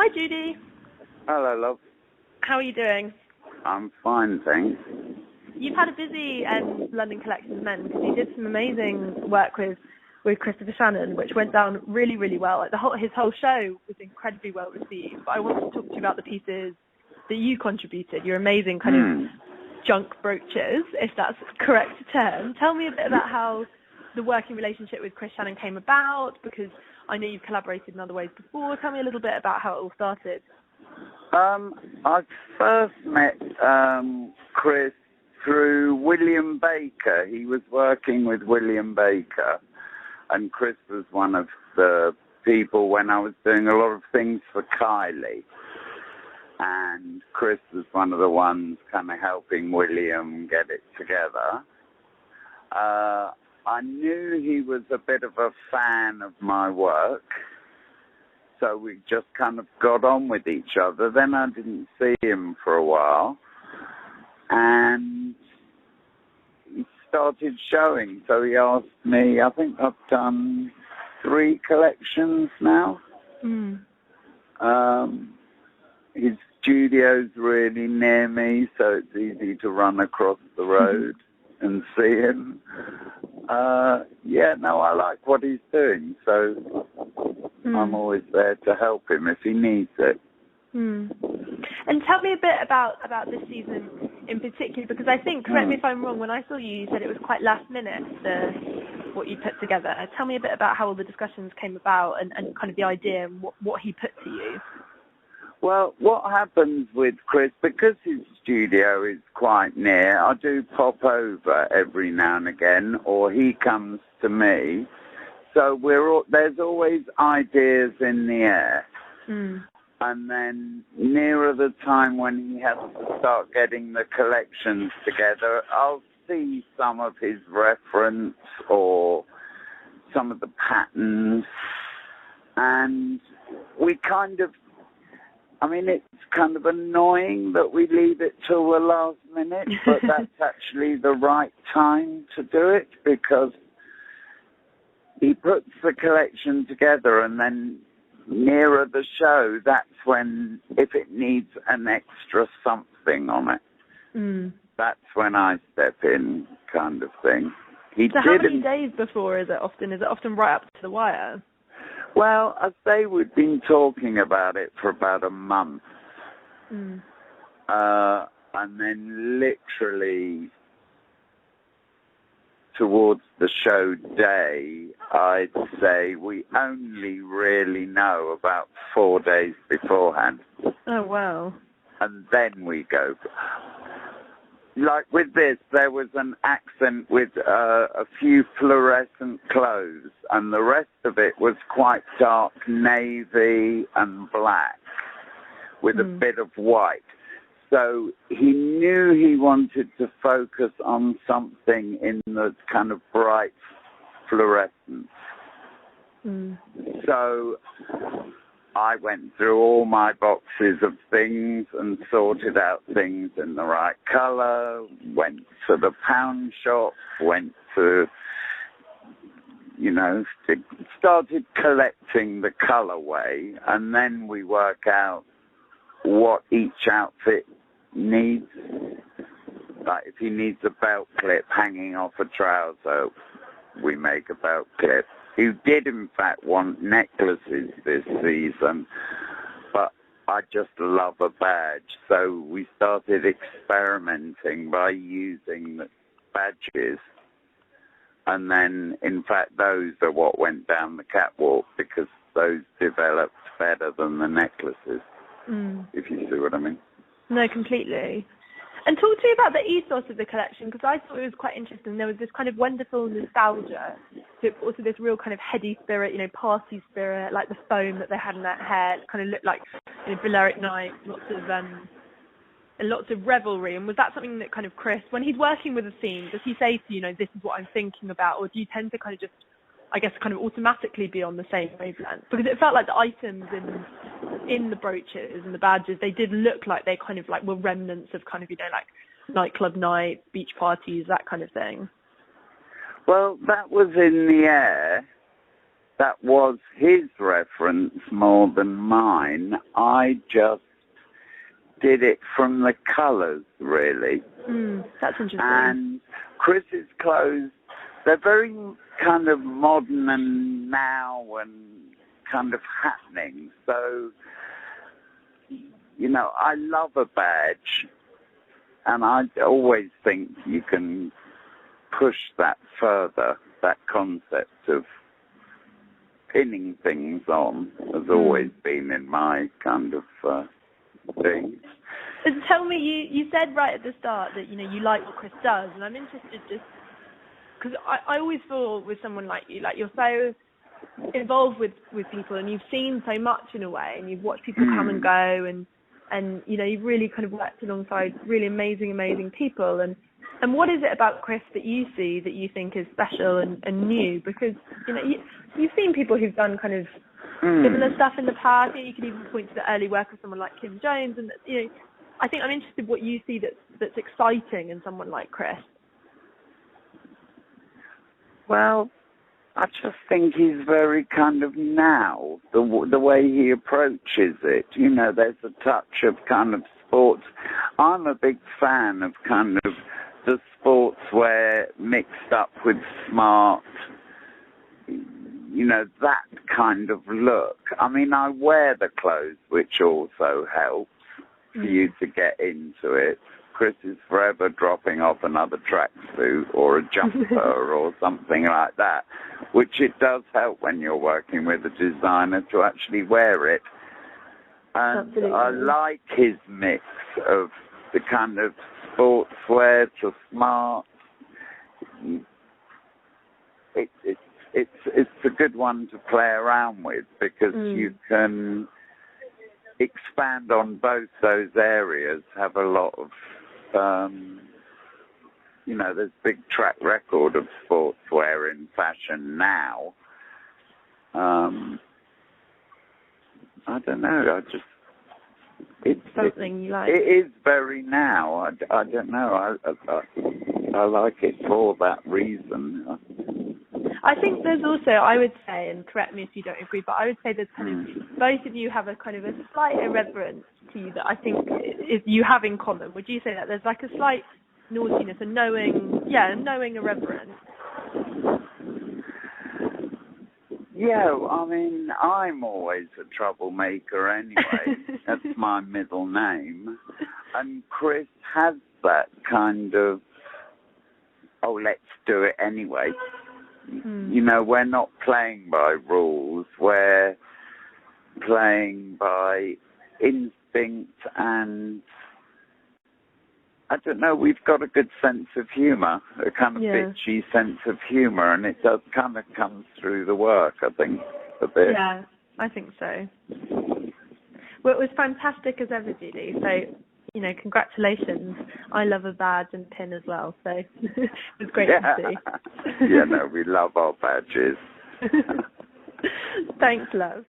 Hi, Judy. Hello, love. How are you doing? I'm fine, thanks. You've had a busy London Collections event because you did some amazing work with Christopher Shannon, which went down really, really well. Like his whole show was incredibly well received. But I wanted to talk to you about the pieces that you contributed, your amazing kind of junk brooches, if that's the correct term. Tell me a bit about how the working relationship with Chris Shannon came about, because I know you've collaborated in other ways before. Tell me a little bit about how it all started. I first met Chris through William Baker. He was working with William Baker, and Chris was one of the people when I was doing a lot of things for Kylie. And Chris was one of the ones kind of helping William get it together. I knew he was a bit of a fan of my work, so we just kind of got on with each other. Then I didn't see him for a while, and he started showing. So he asked me, I think I've done 3 collections now. His studio's really near me, so it's easy to run across the road and see him. I like what he's doing, so I'm always there to help him if he needs it. And tell me a bit about this season in particular, because I think, correct me if I'm wrong, when I saw you, you said it was quite last minute, what you put together. Tell me a bit about how all the discussions came about and kind of the idea and what he put to you. Well, what happens with Chris, because his studio is quite near, I do pop over every now and again, or he comes to me. So there's always ideas in the air. And then nearer the time when he has to start getting the collections together, I'll see some of his reference or some of the patterns. And we kind of, it's kind of annoying that we leave it till the last minute, but that's actually the right time to do it, because he puts the collection together, and then nearer the show, that's when, if it needs an extra something on it, that's when I step in, kind of thing. How many days before is it often? Is it often right up to the wire? Well, I'd say we've been talking about it for about a month. And then literally towards the show day, I'd say we only really know about 4 days beforehand. Oh, wow. And then we go. Like with this, there was an accent with a few fluorescent clothes, and the rest of it was quite dark navy and black with a bit of white. So he knew he wanted to focus on something in the kind of bright fluorescence. So I went through all my boxes of things and sorted out things in the right colour, went to the pound shop, went to, started collecting the colourway, and then we work out what each outfit needs. Like if he needs a belt clip hanging off a trouser, we make a belt clip. He did in fact want necklaces this season, but I just love a badge, so we started experimenting by using the badges, and then in fact those are what went down the catwalk, because those developed better than the necklaces. If you see what I mean. No, completely. And talk to me about the ethos of the collection, because I thought it was quite interesting. There was this kind of wonderful nostalgia, but also this real kind of heady spirit, party spirit, like the foam that they had in their hair. It kind of looked like Balearic nights, lots of revelry. And was that something that kind of Chris, when he's working with a theme, does he say to you, this is what I'm thinking about, or do you tend to kind of just, I guess, kind of automatically be on the same wavelength? Because it felt like the items in the brooches and the badges, they did look like they kind of like were remnants of kind of, like nightclub nights, beach parties, that kind of thing. Well, that was in the air that was his reference more than mine. I just did it from the colours, really. That's interesting. And Chris's clothes, they're very kind of modern and now and kind of happening. So, you know, I love a badge, and I always think you can push that further. That concept of pinning things on has always been in my kind of thing. And tell me, you said right at the start that, you know, you like what Chris does, and I'm interested just because I always feel with someone like you, like you're so involved with people, and you've seen so much in a way, and you've watched people come and go, and you know, you've really kind of worked alongside really amazing people, and what is it about Chris that you see that you think is special and new? Because, you know, you've seen people who've done kind of similar stuff in the past. You can even point to the early work of someone like Kim Jones, and, you know, I think I'm interested in what you see that's exciting in someone like Chris. Well, I just think he's very kind of now, the way he approaches it. You know, there's a touch of kind of sports. I'm a big fan of kind of the sportswear mixed up with smart, you know, that kind of look. I mean, I wear the clothes, which also helps for you to get into it. Chris is forever dropping off another tracksuit or a jumper or something like that, which it does help when you're working with a designer to actually wear it. And absolutely. I like his mix of the kind of sportswear to smart. It's a good one to play around with because you can expand on both those areas, have a lot of, you know, there's a big track record of sportswear in fashion now. I don't know, it's something you like. It is very now. I don't know. I like it for that reason. I think there's also, I would say, and correct me if you don't agree, but I would say there's kind of, both of you have a kind of a slight irreverence to you that I think is you have in common. Would you say that there's like a slight naughtiness, a knowing irreverence? Yeah, I mean, I'm always a troublemaker anyway. That's my middle name. And Chris has that kind of, oh, let's do it anyway. You know, we're not playing by rules. We're playing by instinct and, I don't know, we've got a good sense of humour, a kind of bitchy sense of humour, and it does kind of come through the work, I think, a bit. Yeah, I think so. Well, it was fantastic as ever, Judy, so, you know, congratulations. I love a badge and pin as well, so it was great to see. Yeah, no, we love our badges. Thanks, love.